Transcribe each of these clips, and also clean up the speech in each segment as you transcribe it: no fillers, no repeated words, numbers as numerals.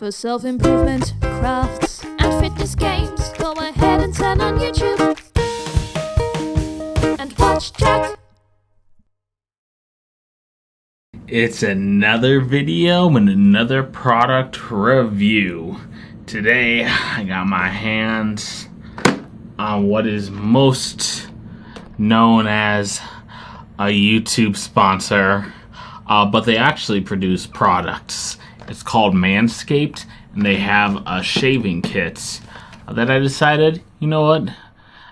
For self-improvement, crafts, and fitness games, go ahead and turn on YouTube and watch Jack. It's another video and another product review. Today I got my hands on what is most known as a YouTube sponsor, but they actually produce products. It's called Manscaped, and they have shaving kits that I decided, you know what?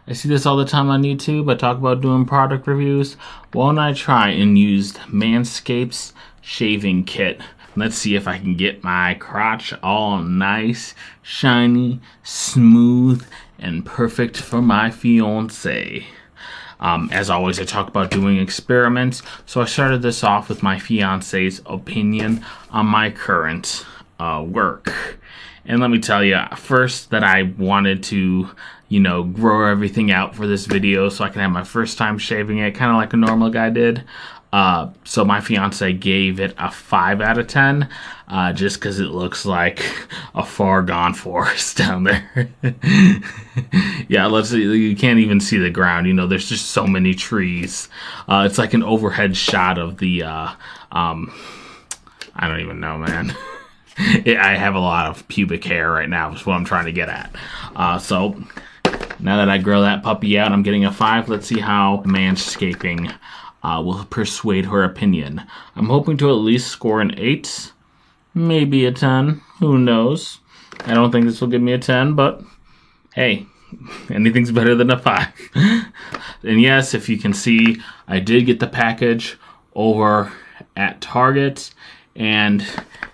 I see this all the time on YouTube. I talk about doing product reviews. Why don't I try and use Manscaped's shaving kit? Let's see if I can get my crotch all nice, shiny, smooth, and perfect for my fiance. As always, I talk about doing experiments, so I started this off with my fiance's opinion on my current work. And let me tell you, first, that I wanted to, grow everything out for this video so I can have my first time shaving it, kind of like a normal guy did. So my fiance gave it a 5 out of 10, just because it looks like a far gone forest down there. Yeah, let's see, you can't even see the ground, there's just so many trees. It's like an overhead shot of the, I don't even know, man. I have a lot of pubic hair right now, is what I'm trying to get at. So now that I grow that puppy out, I'm getting a 5. Let's see how manscaping will persuade her opinion. I'm hoping to at least score an 8, maybe a 10. Who knows? I don't think this will give me a 10, but hey, anything's better than a 5. And yes, if you can see, I did get the package over at Target, and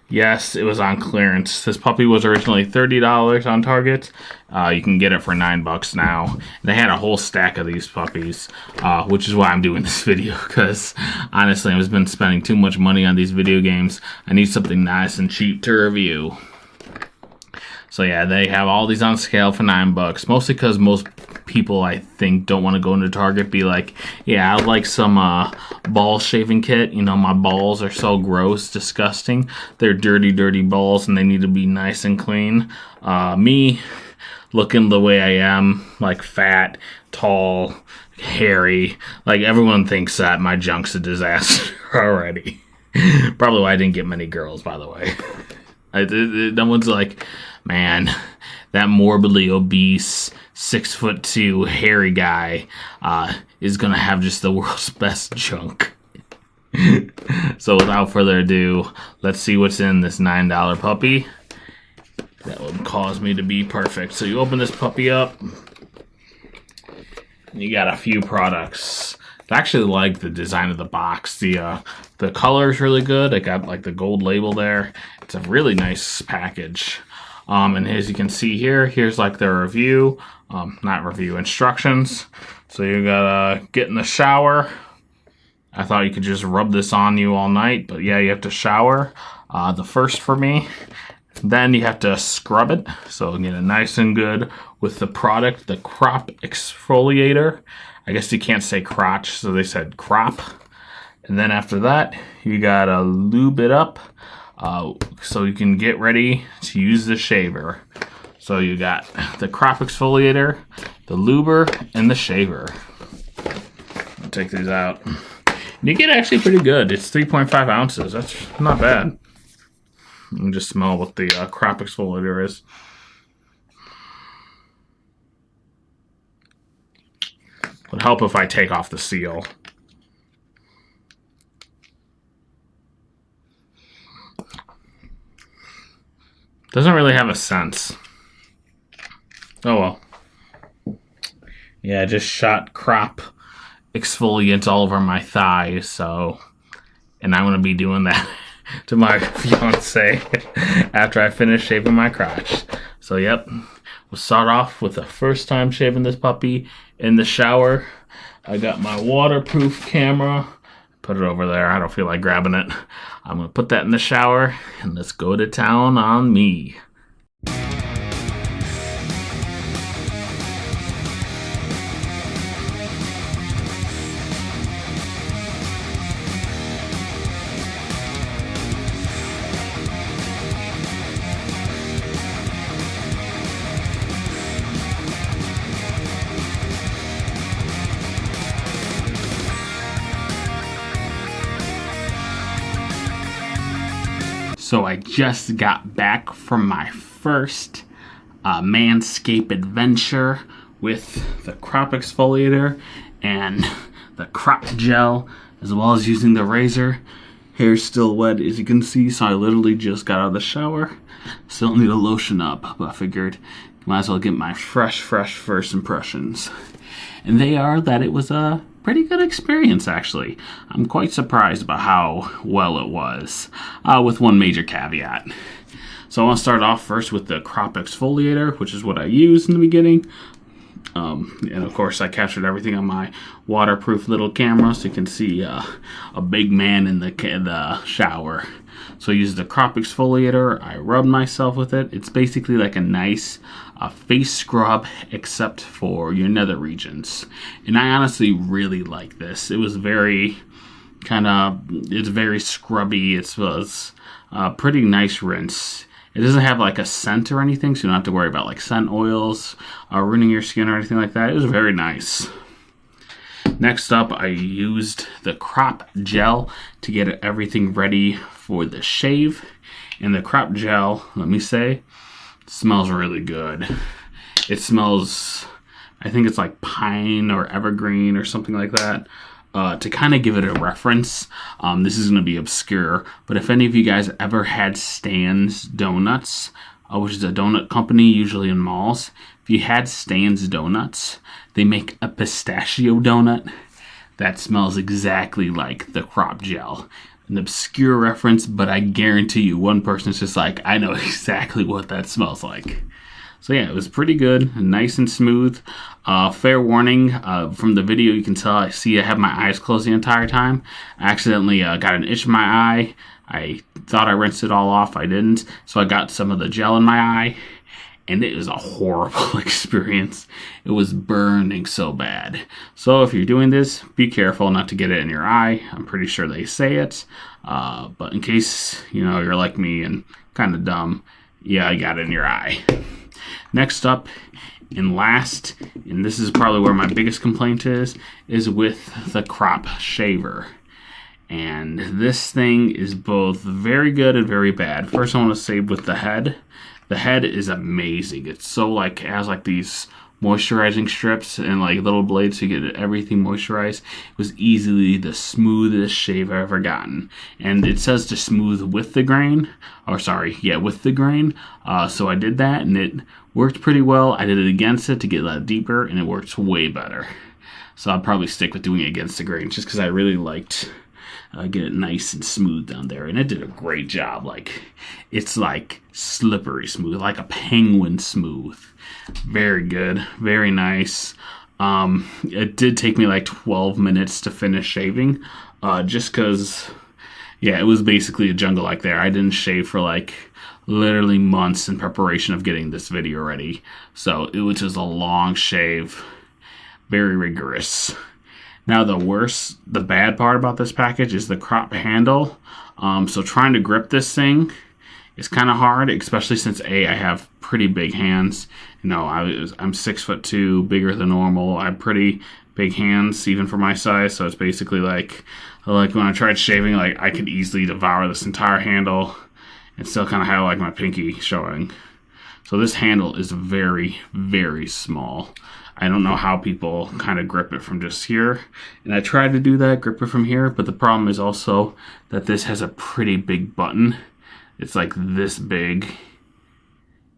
yes, it was on clearance. This puppy was originally $30 on Target. You can get it for $9 now. And they had a whole stack of these puppies, which is why I'm doing this video, because honestly, I've been spending too much money on these video games. I need something nice and cheap to review. So yeah, they have all these on sale for $9, mostly because most people, I think, don't want to go into Target, be like, yeah, I'd like some ball shaving kit. My balls are so gross, disgusting. They're dirty, dirty balls, and they need to be nice and clean. Me, looking the way I am, like fat, tall, hairy, like everyone thinks that my junk's a disaster already. Probably why I didn't get many girls, by the way. No one's like, man, that morbidly obese 6'2" hairy guy is gonna have just the world's best junk. So without further ado, let's see what's in this $9 puppy that would cause me to be perfect. So you open this puppy up, and you got a few products. I actually like the design of the box. The color is really good. I got like the gold label there. It's a really nice package. And as you can see here, here's like the review, not review, instructions. So you gotta get in the shower. I thought you could just rub this on you all night, but yeah, you have to shower. The first for me. Then you have to scrub it. So get it nice and good with the product, the crop exfoliator. I guess you can't say crotch, so they said crop. And then after that, you gotta lube it up so you can get ready to use the shaver. So you got the crop exfoliator, the luber, and the shaver. I'll take these out. And you get actually pretty good. It's 3.5 ounces. That's not bad. Let me just smell what the crop exfoliator is. Would help if I take off the seal. Doesn't really have a sense. Oh well. Yeah, I just shot crop exfoliant all over my thighs, so, and I'm gonna be doing that to my fiance after I finish shaving my crotch. So yep, we'll start off with the first time shaving this puppy in the shower. I got my waterproof camera. Put it over there. I don't feel like grabbing it. I'm gonna put that in the shower, and let's go to town on me. So I just got back from my first Manscaped adventure with the crop exfoliator and the crop gel, as well as using the razor. Hair's still wet, as you can see, so I literally just got out of the shower. Still need to lotion up, but I figured might as well get my fresh first impressions. And they are that it was a pretty good experience, actually. I'm quite surprised about how well it was, with one major caveat. So I want to start off first with the crop exfoliator, which is what I used in the beginning. And of course I captured everything on my waterproof little camera, so you can see a big man in the shower. So I used the crop exfoliator. I rubbed myself with it. It's basically like a nice face scrub, except for your nether regions. And I honestly really like this. It was very it's very scrubby. It was a pretty nice rinse. It doesn't have like a scent or anything, so you don't have to worry about like scent oils ruining your skin or anything like that. It was very nice. Next up, I used the crop gel to get everything ready for the shave. And the crop gel, let me say, smells really good. It smells, I think it's like pine or evergreen or something like that. To kind of give it a reference, this is going to be obscure, but if any of you guys ever had Stan's Donuts, which is a donut company usually in malls, if you had Stan's Donuts, they make a pistachio donut that smells exactly like the crop gel. An obscure reference, but I guarantee you one person is just like, I know exactly what that smells like. So yeah, it was pretty good, nice and smooth. Fair warning, from the video you can tell I have my eyes closed the entire time. I accidentally got an itch in my eye. I thought I rinsed it all off, I didn't. So I got some of the gel in my eye, and it was a horrible experience. It was burning so bad. So if you're doing this, be careful not to get it in your eye. I'm pretty sure they say it. But in case, you're like me and kind of dumb, yeah, I got it in your eye. Next up and last, and this is probably where my biggest complaint is with the crop shaver. And this thing is both very good and very bad. First, I want to say with the head. The head is amazing. It's so it has like these moisturizing strips and like little blades to get everything moisturized. It was easily the smoothest shave I've ever gotten. And it says to smooth with the grain. With the grain. So I did that and it worked pretty well. I did it against it to get a lot deeper and it works way better. So I'll probably stick with doing it against the grain just because I really liked get it nice and smooth down there, and it did a great job. It's like slippery smooth, like a penguin smooth. Very good, very nice. It did take me like 12 minutes to finish shaving, just because, yeah, it was basically a jungle like there. I didn't shave for literally months in preparation of getting this video ready, so it was just a long shave, very rigorous. Now the bad part about this package is the crop handle. So trying to grip this thing is kind of hard, especially since I have pretty big hands. I'm 6'2", bigger than normal. I have pretty big hands even for my size. So it's basically like when I tried shaving, I could easily devour this entire handle and still kind of have my pinky showing. So this handle is very, very small. I don't know how people kind of grip it from just here. And I tried to do that, grip it from here, but the problem is also that this has a pretty big button. It's like this big.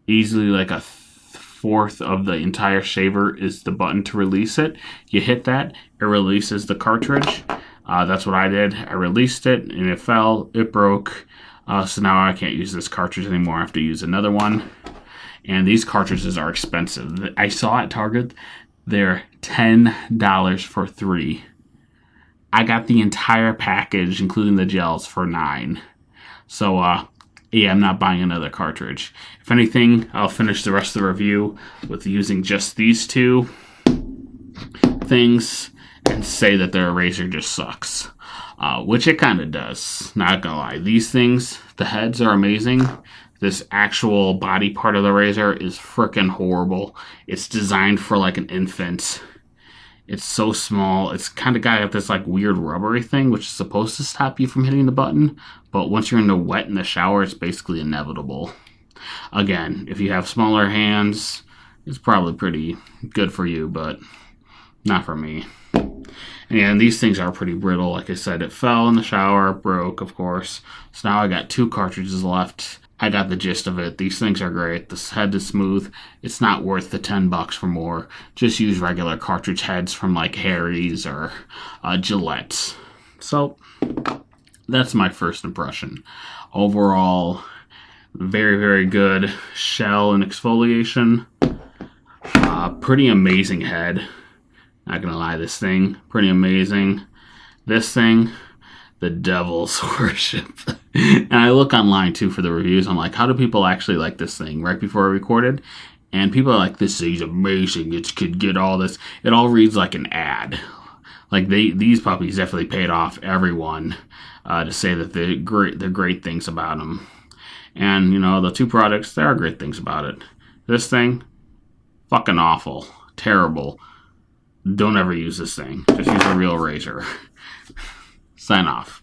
Easily a fourth of the entire shaver is the button to release it. You hit that, it releases the cartridge. That's what I did. I released it and it fell, it broke. So now I can't use this cartridge anymore. I have to use another one. And these cartridges are expensive. I saw at Target, they're $10 for 3. I got the entire package, including the gels, for $9. So, yeah, I'm not buying another cartridge. If anything, I'll finish the rest of the review with using just these two things and say that their razor just sucks. Which it kind of does. Not gonna lie. These things, the heads are amazing. This actual body part of the razor is freaking horrible. It's designed for an infant. It's so small. It's kind of got this like weird rubbery thing, which is supposed to stop you from hitting the button. But once you're in the wet in the shower, it's basically inevitable. Again, if you have smaller hands, it's probably pretty good for you, but not for me. And these things are pretty brittle. Like I said, it fell in the shower, broke, of course. So now I got 2 cartridges left. I got the gist of it. These things are great. This head is smooth. It's not worth the $10 for more. Just use regular cartridge heads from like Harry's or Gillette's. So that's my first impression. Overall, very, very good shell and exfoliation. Pretty amazing head. Not gonna lie, this thing, pretty amazing. This thing, the devil's worship. And I look online too for the reviews. I'm like, how do people actually like this thing? Right before I recorded, and people are like, this thing's amazing. It could get all this. It all reads like an ad. Like these puppies definitely paid off everyone to say that they're great things about them. And you know, the 2 products, there are great things about it. This thing, fucking awful, terrible. Don't ever use this thing. Just use a real razor. Sign off.